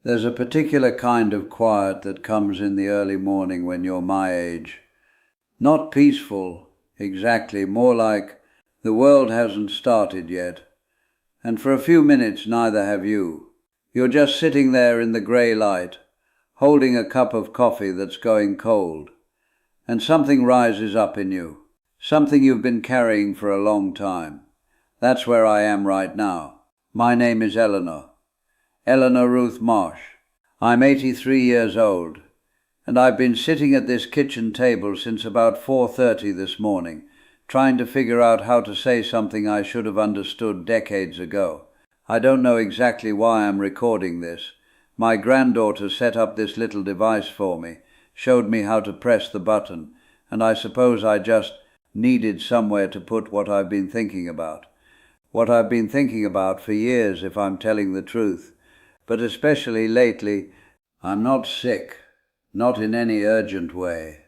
There's a particular kind of quiet that comes in the early morning when you're my age. Not peaceful, exactly, more like the world hasn't started yet. And for a few minutes neither have you. You're just sitting there in the grey light, holding a cup of coffee that's going cold. And something rises up in you, something you've been carrying for a long time. That's where I am right now. My name is Eleanor Ruth Marsh. I'm 83 years old, and I've been sitting at this kitchen table since about 4:30 this morning, trying to figure out how to say something I should have understood decades ago. I don't know exactly why I'm recording this. My granddaughter set up this little device for me, showed me how to press the button, and I suppose I just needed somewhere to put what I've been thinking about. What I've been thinking about for years, if I'm telling the truth. But especially lately, I'm not sick, not in any urgent way.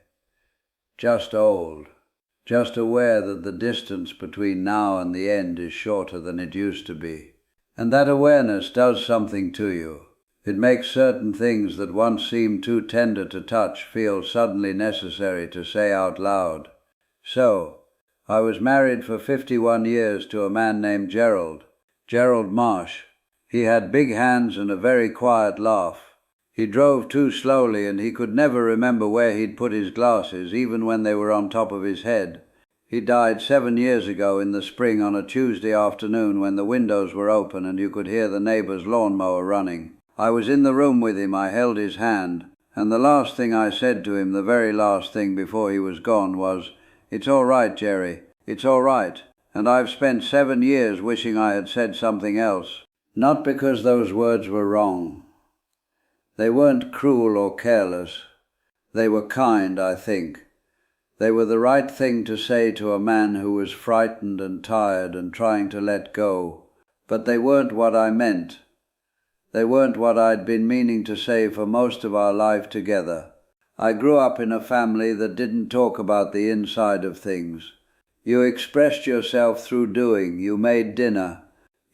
Just old. Just aware that the distance between now and the end is shorter than it used to be. And that awareness does something to you. It makes certain things that once seemed too tender to touch feel suddenly necessary to say out loud. So, I was married for 51 years to a man named Gerald Marsh. He had big hands and a very quiet laugh. He drove too slowly and he could never remember where he'd put his glasses, even when they were on top of his head. He died 7 years ago in the spring on a Tuesday afternoon when the windows were open and you could hear the neighbor's lawnmower running. I was in the room with him, I held his hand, and the last thing I said to him, the very last thing before he was gone, was, "It's all right, Jerry, it's all right." And I've spent 7 years wishing I had said something else. Not because those words were wrong. They weren't cruel or careless. They were kind, I think. They were the right thing to say to a man who was frightened and tired and trying to let go. But they weren't what I meant. They weren't what I'd been meaning to say for most of our life together. I grew up in a family that didn't talk about the inside of things. You expressed yourself through doing. You made dinner.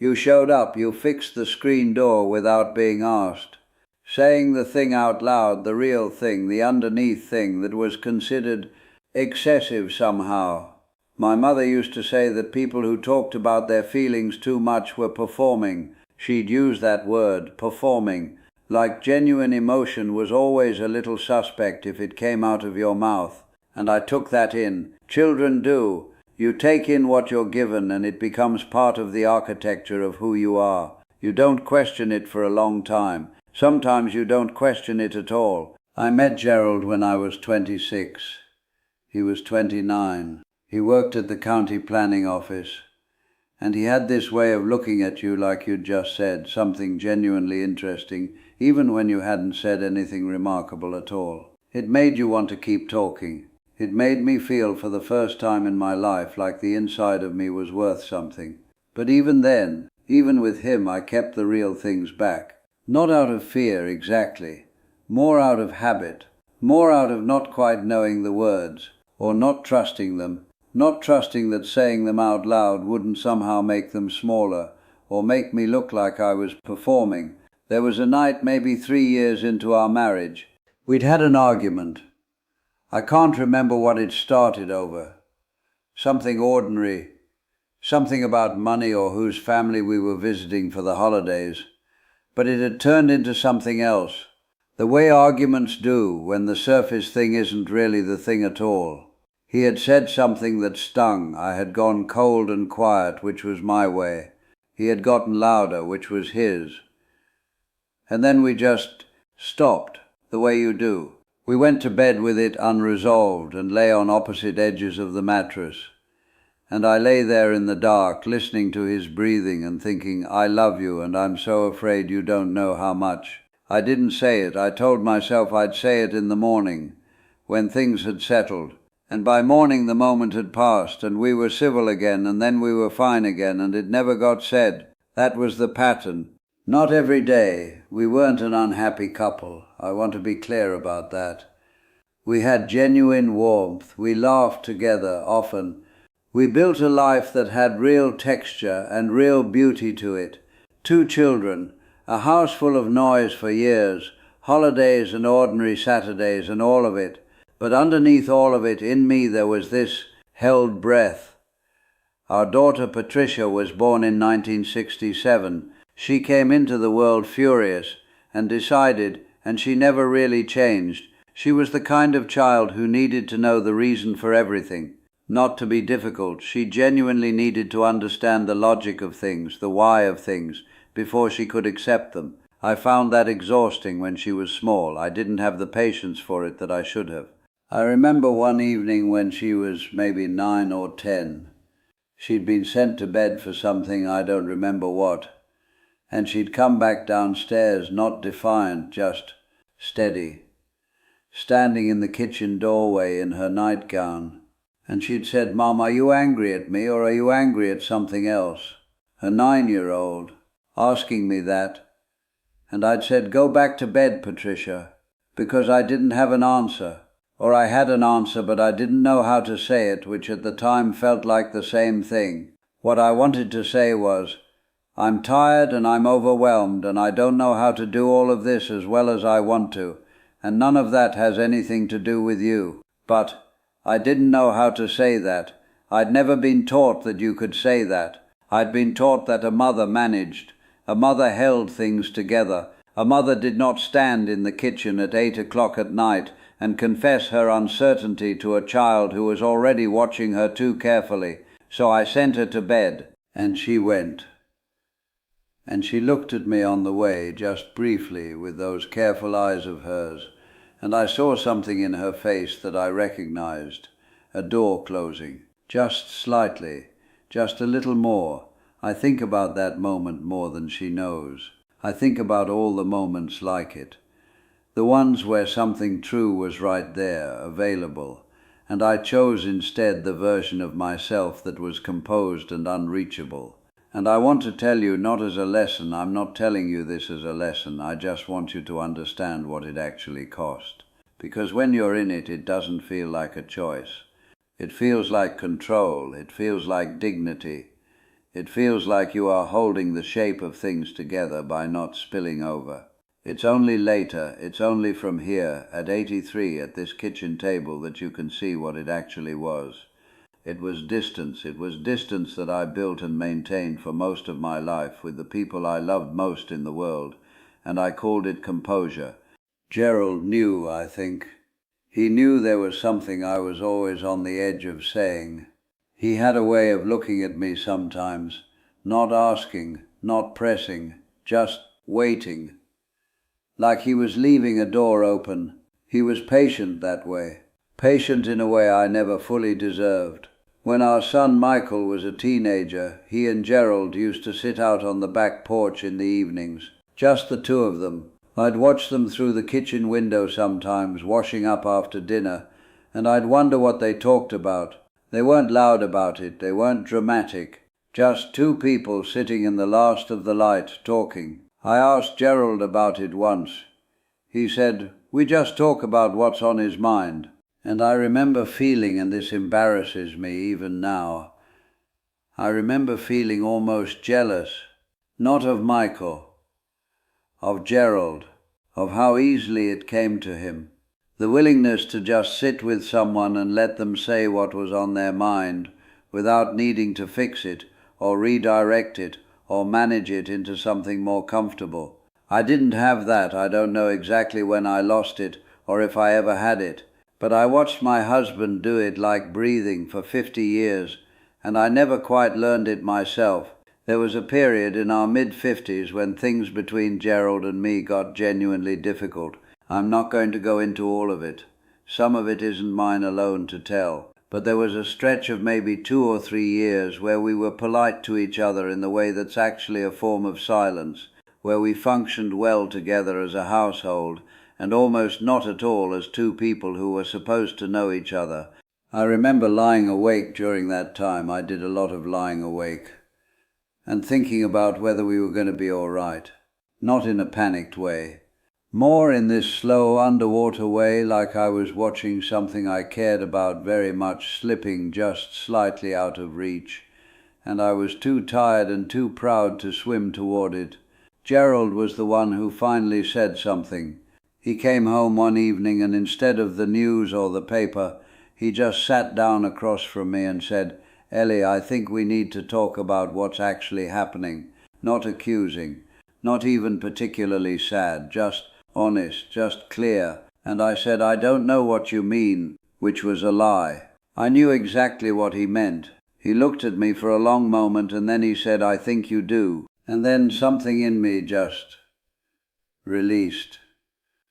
You showed up. You fixed the screen door without being asked. Saying the thing out loud, the real thing, the underneath thing that was considered excessive somehow. My mother used to say that people who talked about their feelings too much were performing. She'd use that word, performing, like genuine emotion was always a little suspect if it came out of your mouth. And I took that in. Children do. You take in what you're given and it becomes part of the architecture of who you are. You don't question it for a long time. Sometimes you don't question it at all. I met Gerald when I was 26. He was 29. He worked at the county planning office. And he had this way of looking at you like you'd just said something genuinely interesting, even when you hadn't said anything remarkable at all. It made you want to keep talking. It made me feel for the first time in my life like the inside of me was worth something. But even then, even with him, I kept the real things back. Not out of fear, exactly. More out of habit. More out of not quite knowing the words, or not trusting them. Not trusting that saying them out loud wouldn't somehow make them smaller, or make me look like I was performing. There was a night maybe 3 years into our marriage. We'd had an argument. I can't remember what it started over. Something ordinary. Something about money or whose family we were visiting for the holidays. But it had turned into something else. The way arguments do when the surface thing isn't really the thing at all. He had said something that stung. I had gone cold and quiet, which was my way. He had gotten louder, which was his. And then we just stopped, the way you do. We went to bed with it unresolved and lay on opposite edges of the mattress. And I lay there in the dark, listening to his breathing and thinking, I love you and I'm so afraid you don't know how much. I didn't say it. I told myself I'd say it in the morning, when things had settled. And by morning the moment had passed, and we were civil again, and then we were fine again, and it never got said. That was the pattern. Not every day. We weren't an unhappy couple. I want to be clear about that. We had genuine warmth. We laughed together often. We built a life that had real texture and real beauty to it. 2 children, A house full of noise for years, holidays and ordinary Saturdays and all of it. But underneath all of it, in me there was this held breath. Our daughter Patricia was born in 1967. She came into the world furious and decided, and she never really changed. She was the kind of child who needed to know the reason for everything, not to be difficult. She genuinely needed to understand the logic of things, the why of things, before she could accept them. I found that exhausting when she was small. I didn't have the patience for it that I should have. I remember one evening when she was maybe 9 or 10. She'd been sent to bed for something, I don't remember what, and she'd come back downstairs, not defiant, just steady, standing in the kitchen doorway in her nightgown. And she'd said, "Mom, are you angry at me, or are you angry at something else?" A 9-year-old asking me that. And I'd said, "Go back to bed, Patricia," because I didn't have an answer. Or I had an answer, but I didn't know how to say it, which at the time felt like the same thing. What I wanted to say was, "I'm tired and I'm overwhelmed and I don't know how to do all of this as well as I want to, and none of that has anything to do with you." But I didn't know how to say that. I'd never been taught that you could say that. I'd been taught that a mother managed. A mother held things together. A mother did not stand in the kitchen at 8 o'clock at night and confess her uncertainty to a child who was already watching her too carefully. So I sent her to bed, and she went. And she looked at me on the way, just briefly, with those careful eyes of hers, and I saw something in her face that I recognized. A door closing, just slightly, just a little more. I think about that moment more than she knows. I think about all the moments like it. The ones where something true was right there, available, and I chose instead the version of myself that was composed and unreachable. And I want to tell you, not as a lesson, I'm not telling you this as a lesson, I just want you to understand what it actually cost. Because when you're in it, it doesn't feel like a choice. It feels like control, it feels like dignity. It feels like you are holding the shape of things together by not spilling over. It's only later, it's only from here, at 83, at this kitchen table, that you can see what it actually was. It was distance that I built and maintained for most of my life with the people I loved most in the world, and I called it composure. Gerald knew, I think. He knew there was something I was always on the edge of saying. He had a way of looking at me sometimes, not asking, not pressing, just waiting. Like he was leaving a door open. He was patient that way. Patient in a way I never fully deserved. When our son Michael was a teenager, he and Gerald used to sit out on the back porch in the evenings, just the two of them. I'd watch them through the kitchen window sometimes, washing up after dinner, and I'd wonder what they talked about. They weren't loud about it, they weren't dramatic. Just two people sitting in the last of the light, talking. I asked Gerald about it once. He said, "We just talk about what's on his mind." And I remember feeling, and this embarrasses me even now, I remember feeling almost jealous, not of Michael, of Gerald, of how easily it came to him. The willingness to just sit with someone and let them say what was on their mind without needing to fix it or redirect it or manage it into something more comfortable. I didn't have that. I don't know exactly when I lost it or if I ever had it. But I watched my husband do it like breathing for 50 years, and I never quite learned it myself. There was a period in our mid-50s when things between Gerald and me got genuinely difficult. I'm not going to go into all of it. Some of it isn't mine alone to tell. But there was a stretch of maybe 2 or 3 years where we were polite to each other in the way that's actually a form of silence, where we functioned well together as a household, and almost not at all as two people who were supposed to know each other. I remember lying awake during that time. I did a lot of lying awake, and thinking about whether we were going to be all right. Not in a panicked way. More in this slow underwater way, like I was watching something I cared about very much slipping just slightly out of reach, and I was too tired and too proud to swim toward it, Gerald was the one who finally said something. He came home one evening and instead of the news or the paper, he just sat down across from me and said, "Ellie, I think we need to talk about what's actually happening. Not accusing, not even particularly sad, just honest, just clear." And I said, "I don't know what you mean," which was a lie. I knew exactly what he meant. He looked at me for a long moment and then he said, "I think you do." And then something in me just released.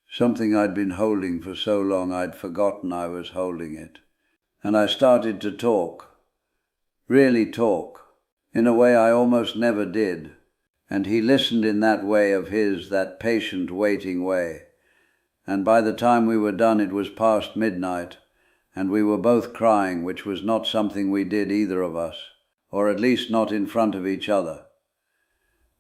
Something I'd been holding for so long I'd forgotten I was holding it. And I started to talk. Really talk. In a way I almost never did. And he listened in that way of his, that patient, waiting way. And by the time we were done it was past midnight, and we were both crying, which was not something we did, either of us, or at least not in front of each other.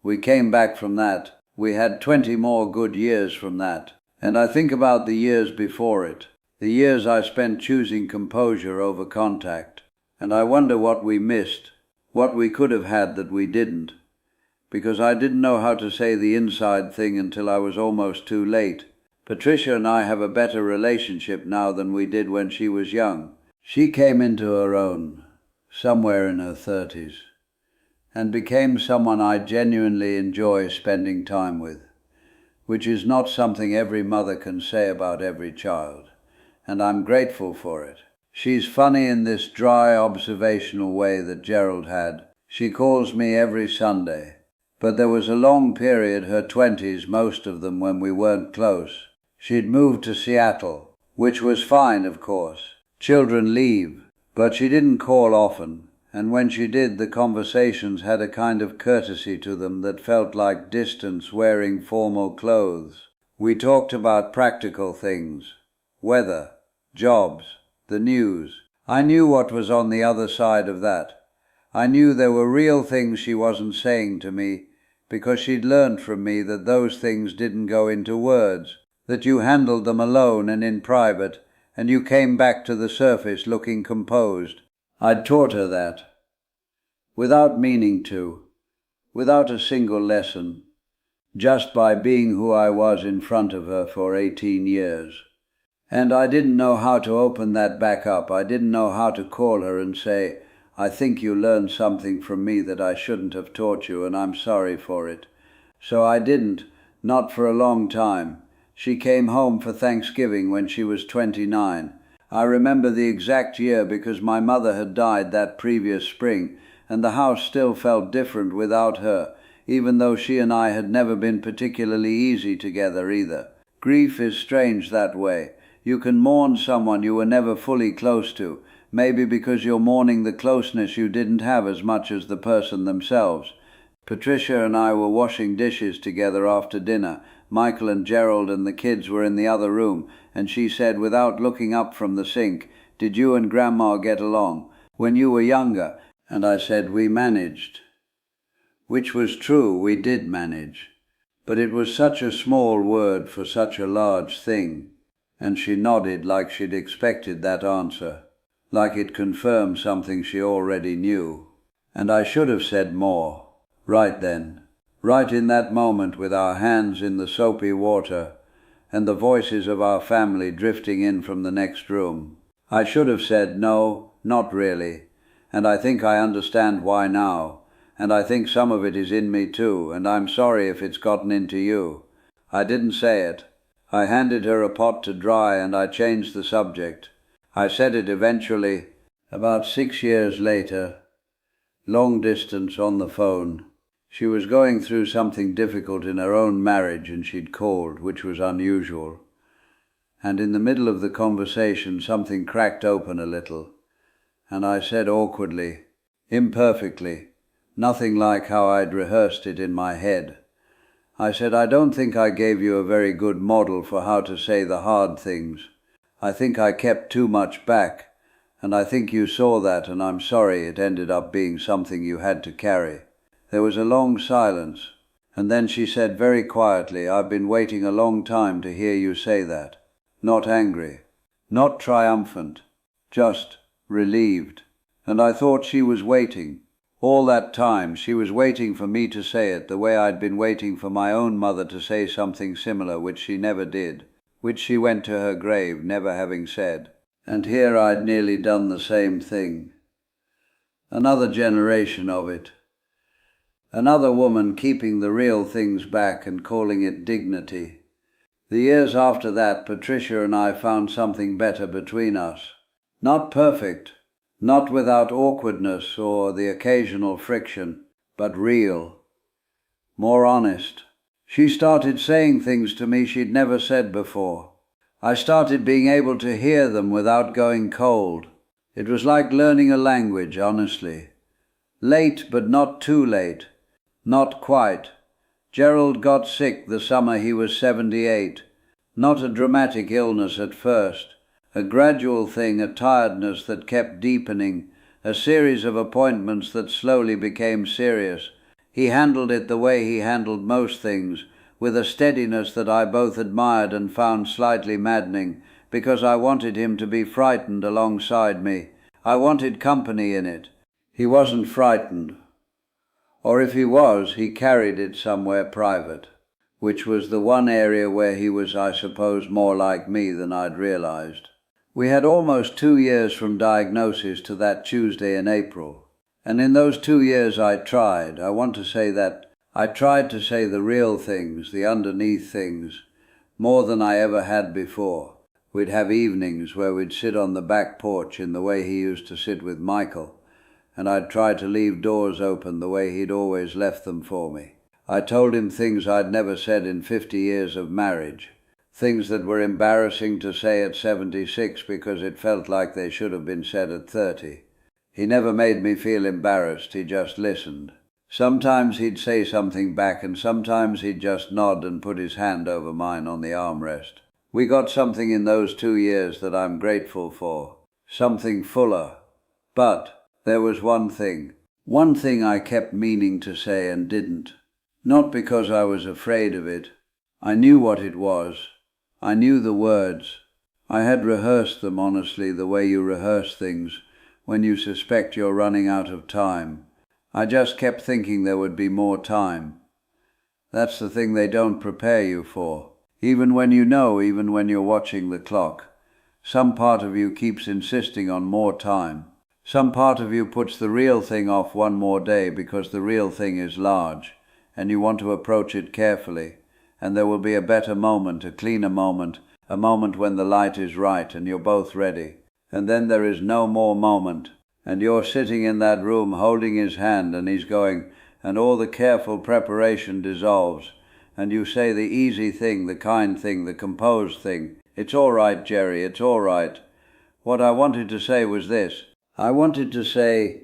We came back from that. We had 20 more good years from that. And I think about the years before it, the years I spent choosing composure over contact, and I wonder what we missed, what we could have had that we didn't, because I didn't know how to say the inside thing until I was almost too late. Patricia and I have a better relationship now than we did when she was young. She came into her own, somewhere in her 30s, and became someone I genuinely enjoy spending time with, which is not something every mother can say about every child, and I'm grateful for it. She's funny in this dry, observational way that Gerald had. She calls me every Sunday. But there was a long period, her 20s, most of them, when we weren't close. She'd moved to Seattle, which was fine, of course. Children leave. But she didn't call often, and when she did, the conversations had a kind of courtesy to them that felt like distance wearing formal clothes. We talked about practical things, weather, jobs, the news. I knew what was on the other side of that. I knew there were real things she wasn't saying to me, because she'd learned from me that those things didn't go into words, that you handled them alone and in private, and you came back to the surface looking composed. I'd taught her that, without meaning to, without a single lesson, just by being who I was in front of her for 18 years. And I didn't know how to open that back up. I didn't know how to call her and say, "I think you learned something from me that I shouldn't have taught you, and I'm sorry for it." So I didn't, not for a long time. She came home for Thanksgiving when she was 29. I remember the exact year because my mother had died that previous spring, and the house still felt different without her, even though she and I had never been particularly easy together either. Grief is strange that way. You can mourn someone you were never fully close to, maybe because you're mourning the closeness you didn't have as much as the person themselves. Patricia and I were washing dishes together after dinner. Michael and Gerald and the kids were in the other room, and she said, without looking up from the sink, "Did you and Grandma get along when you were younger?" And I said, "We managed." Which was true, we did manage. But it was such a small word for such a large thing. And she nodded like she'd expected that answer, like it confirmed something she already knew. And I should have said more, right then, right in that moment, with our hands in the soapy water and the voices of our family drifting in from the next room. I should have said, "No, not really, and I think I understand why now, and I think some of it is in me too, and I'm sorry if it's gotten into you." I didn't say it. I handed her a pot to dry and I changed the subject. I said it eventually, about 6 years later, long distance on the phone. She was going through something difficult in her own marriage and she'd called, which was unusual. And in the middle of the conversation something cracked open a little, and I said awkwardly, imperfectly, nothing like how I'd rehearsed it in my head. I said, "I don't think I gave you a very good model for how to say the hard things. I think I kept too much back, and I think you saw that, and I'm sorry it ended up being something you had to carry." There was a long silence, and then she said very quietly, "I've been waiting a long time to hear you say that." Not angry, not triumphant, just relieved. And I thought she was waiting. All that time she was waiting for me to say it, the way I'd been waiting for my own mother to say something similar, which she never did, which she went to her grave never having said. And here I'd nearly done the same thing. Another generation of it. Another woman keeping the real things back and calling it dignity. The years after that, Patricia and I found something better between us. Not perfect, not without awkwardness or the occasional friction, but real. More honest. She started saying things to me she'd never said before. I started being able to hear them without going cold. It was like learning a language, honestly. Late, but not too late. Not quite. Gerald got sick the summer he was 78. Not a dramatic illness at first. A gradual thing, a tiredness that kept deepening, a series of appointments that slowly became serious. He handled it the way he handled most things, with a steadiness that I both admired and found slightly maddening, because I wanted him to be frightened alongside me. I wanted company in it. He wasn't frightened. Or if he was, he carried it somewhere private, which was the one area where he was, I suppose, more like me than I'd realized. We had almost 2 years from diagnosis to that Tuesday in April. And in those 2 years I tried to say the real things, the underneath things, more than I ever had before. We'd have evenings where we'd sit on the back porch in the way he used to sit with Michael, and I'd try to leave doors open the way he'd always left them for me. I told him things I'd never said in 50 years of marriage, things that were embarrassing to say at 76 because it felt like they should have been said at 30. He never made me feel embarrassed, he just listened. Sometimes he'd say something back, and sometimes he'd just nod and put his hand over mine on the armrest. We got something in those 2 years that I'm grateful for, something fuller. But there was one thing I kept meaning to say and didn't. Not because I was afraid of it. I knew what it was. I knew the words. I had rehearsed them honestly, the way you rehearse things when you suspect you're running out of time. I just kept thinking there would be more time. That's the thing they don't prepare you for. Even when you know, even when you're watching the clock, some part of you keeps insisting on more time. Some part of you puts the real thing off one more day because the real thing is large, and you want to approach it carefully, and there will be a better moment, a cleaner moment, a moment when the light is right and you're both ready. And then there is no more moment, and you're sitting in that room holding his hand, and he's going, and all the careful preparation dissolves, and you say the easy thing, the kind thing, the composed thing. It's all right, Jerry, it's all right. What I wanted to say was this. I wanted to say,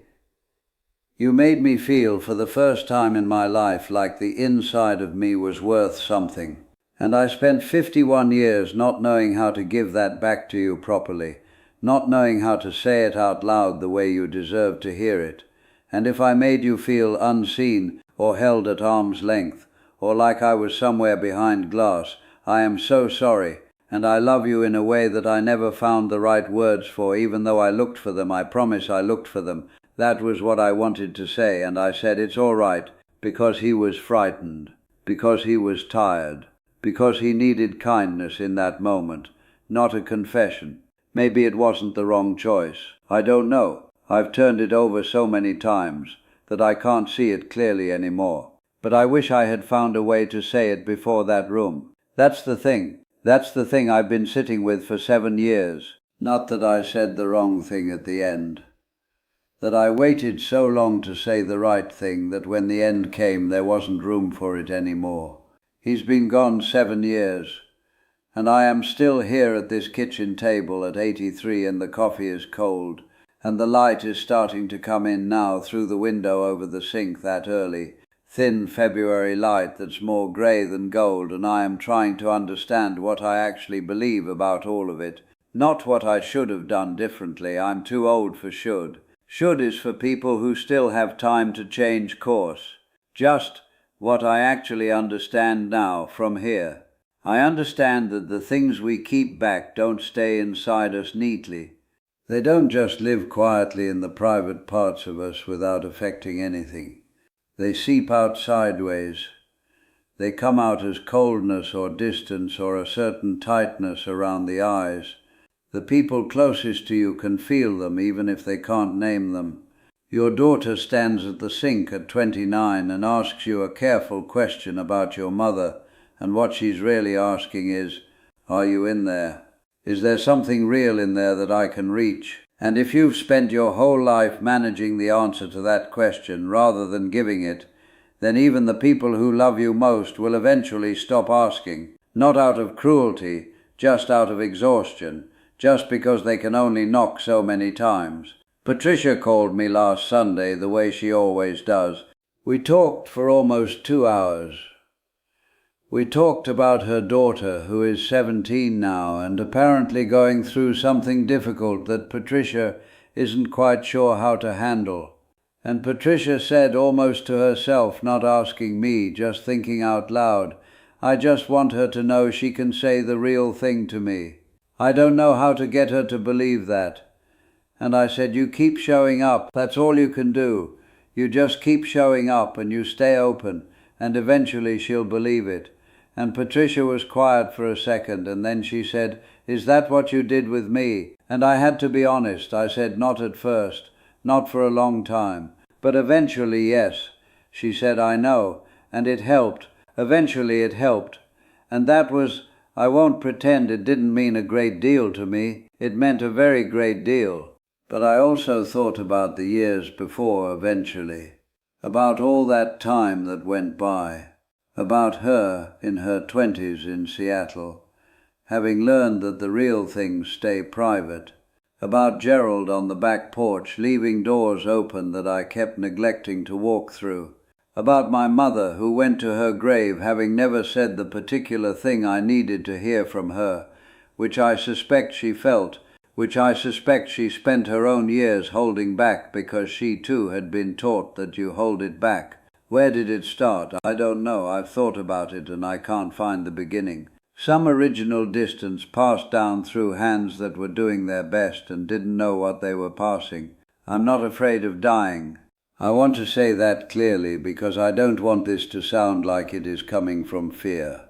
you made me feel for the first time in my life like the inside of me was worth something. And I spent 51 years not knowing how to give that back to you properly, not knowing how to say it out loud the way you deserve to hear it. And if I made you feel unseen or held at arm's length, or like I was somewhere behind glass, I am so sorry, and I love you in a way that I never found the right words for, even though I looked for them. I promise I looked for them. That was what I wanted to say, and I said it's all right, because he was frightened, because he was tired, because he needed kindness in that moment, not a confession. Maybe it wasn't the wrong choice. I don't know. I've turned it over so many times that I can't see it clearly anymore. But I wish I had found a way to say it before that room. That's the thing. That's the thing I've been sitting with for 7 years. Not that I said the wrong thing at the end. That I waited so long to say the right thing that when the end came there wasn't room for it anymore. He's been gone 7 years. And I am still here at this kitchen table at 83, and the coffee is cold, and the light is starting to come in now through the window over the sink, that early, thin February light that's more grey than gold, and I am trying to understand what I actually believe about all of it. Not what I should have done differently. I'm too old for should. Should is for people who still have time to change course. Just what I actually understand now from here. I understand that the things we keep back don't stay inside us neatly. They don't just live quietly in the private parts of us without affecting anything. They seep out sideways. They come out as coldness or distance or a certain tightness around the eyes. The people closest to you can feel them even if they can't name them. Your daughter stands at the sink at 29 and asks you a careful question about your mother, and what she's really asking is, "Are you in there? Is there something real in there that I can reach?" And if you've spent your whole life managing the answer to that question rather than giving it, then even the people who love you most will eventually stop asking, not out of cruelty, just out of exhaustion, just because they can only knock so many times. Patricia called me last Sunday the way she always does. We talked for almost 2 hours. We talked about her daughter, who is 17 now, and apparently going through something difficult that Patricia isn't quite sure how to handle. And Patricia said almost to herself, not asking me, just thinking out loud, "I just want her to know she can say the real thing to me. I don't know how to get her to believe that." And I said, "You keep showing up. That's all you can do. You just keep showing up and you stay open, and eventually she'll believe it." And Patricia was quiet for a second, and then she said, "Is that what you did with me?" And I had to be honest. I said, "Not at first, not for a long time. But eventually, yes." She said, "I know, and it helped. Eventually it helped." And that was, I won't pretend it didn't mean a great deal to me. It meant a very great deal. But I also thought about the years before eventually, about all that time that went by, about her in her 20s in Seattle, having learned that the real things stay private, about Gerald on the back porch leaving doors open that I kept neglecting to walk through, about my mother who went to her grave having never said the particular thing I needed to hear from her, which I suspect she felt, which I suspect she spent her own years holding back because she too had been taught that you hold it back. Where did it start? I don't know. I've thought about it and I can't find the beginning. Some original distance passed down through hands that were doing their best and didn't know what they were passing. I'm not afraid of dying. I want to say that clearly because I don't want this to sound like it is coming from fear.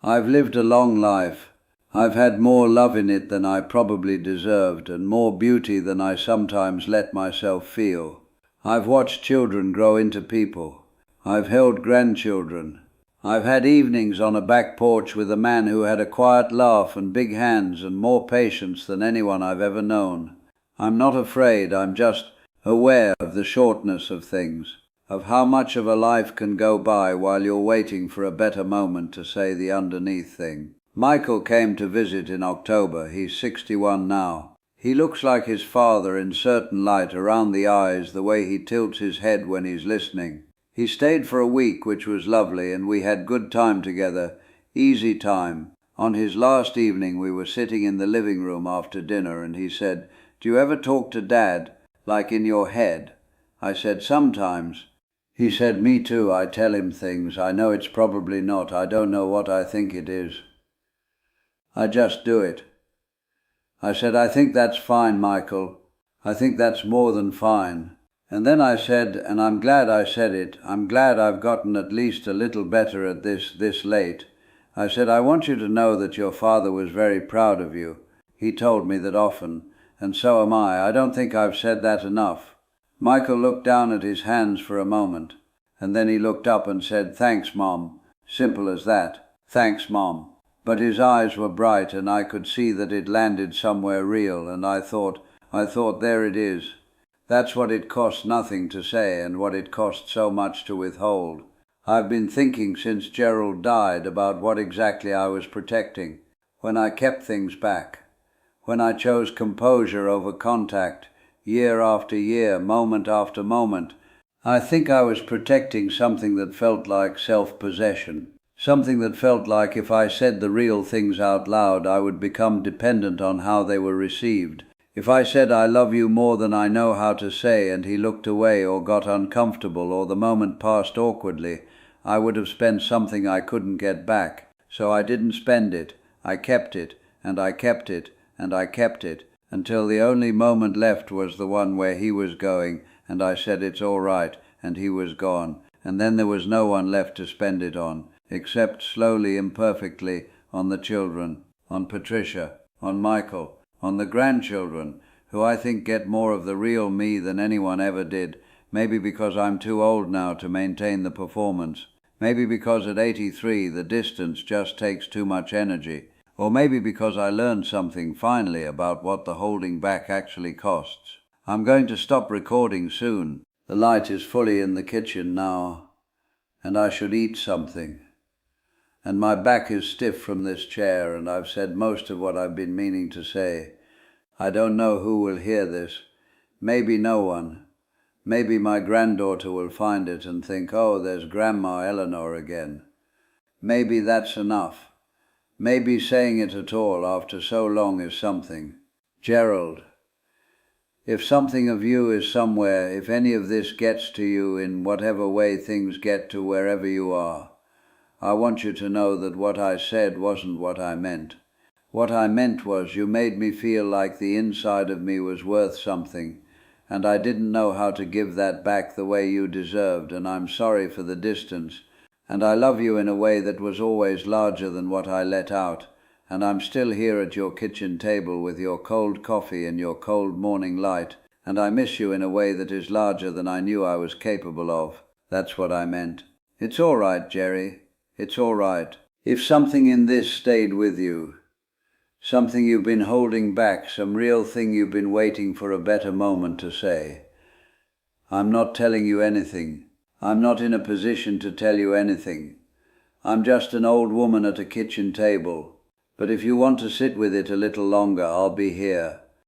I've lived a long life. I've had more love in it than I probably deserved, and more beauty than I sometimes let myself feel. I've watched children grow into people. I've held grandchildren. I've had evenings on a back porch with a man who had a quiet laugh and big hands and more patience than anyone I've ever known. I'm not afraid, I'm just aware of the shortness of things, of how much of a life can go by while you're waiting for a better moment to say the underneath thing. Michael came to visit in October. He's 61 now. He looks like his father in certain light around the eyes, the way he tilts his head when he's listening. He stayed for a week, which was lovely, and we had good time together, easy time. On his last evening we were sitting in the living room after dinner, and he said, "Do you ever talk to Dad, like in your head?" I said, "Sometimes." He said, "Me too. I tell him things. I know it's probably not. I don't know what I think it is. I just do it." I said, "I think that's fine, Michael. I think that's more than fine." And then I said, and I'm glad I said it, I'm glad I've gotten at least a little better at this late. I said, "I want you to know that your father was very proud of you. He told me that often, and so am I. I don't think I've said that enough." Michael looked down at his hands for a moment, and then he looked up and said, "Thanks, Mom." Simple as that. "Thanks, Mom." But his eyes were bright, and I could see that it landed somewhere real, and I thought, there it is. That's what it costs nothing to say, and what it costs so much to withhold. I've been thinking since Gerald died about what exactly I was protecting, when I kept things back, when I chose composure over contact, year after year, moment after moment. I think I was protecting something that felt like self-possession. Something that felt like if I said the real things out loud, I would become dependent on how they were received. If I said "I love you" more than I know how to say, and he looked away or got uncomfortable or the moment passed awkwardly, I would have spent something I couldn't get back. So I didn't spend it. I kept it, and I kept it, and I kept it. until the only moment left was the one where he was going, and I said it's all right, and he was gone, and then there was no one left to spend it on, except slowly, imperfectly, on the children, on Patricia, on Michael, on the grandchildren, who I think get more of the real me than anyone ever did, maybe because I'm too old now to maintain the performance, maybe because at 83 the distance just takes too much energy, or maybe because I learned something finally about what the holding back actually costs. I'm going to stop recording soon. The light is fully in the kitchen now, and I should eat something. And my back is stiff from this chair, and I've said most of what I've been meaning to say. I don't know who will hear this. Maybe no one. Maybe my granddaughter will find it and think, oh, there's Grandma Eleanor again. Maybe that's enough. Maybe saying it at all after so long is something. Gerald, if something of you is somewhere, if any of this gets to you in whatever way things get to wherever you are, I want you to know that what I said wasn't what I meant. What I meant was you made me feel like the inside of me was worth something, and I didn't know how to give that back the way you deserved, and I'm sorry for the distance, and I love you in a way that was always larger than what I let out, and I'm still here at your kitchen table with your cold coffee and your cold morning light, and I miss you in a way that is larger than I knew I was capable of. That's what I meant. It's all right, Jerry. It's all right. If something in this stayed with you, something you've been holding back, some real thing you've been waiting for a better moment to say, I'm not telling you anything. I'm not in a position to tell you anything. I'm just an old woman at a kitchen table. But if you want to sit with it a little longer, I'll be here.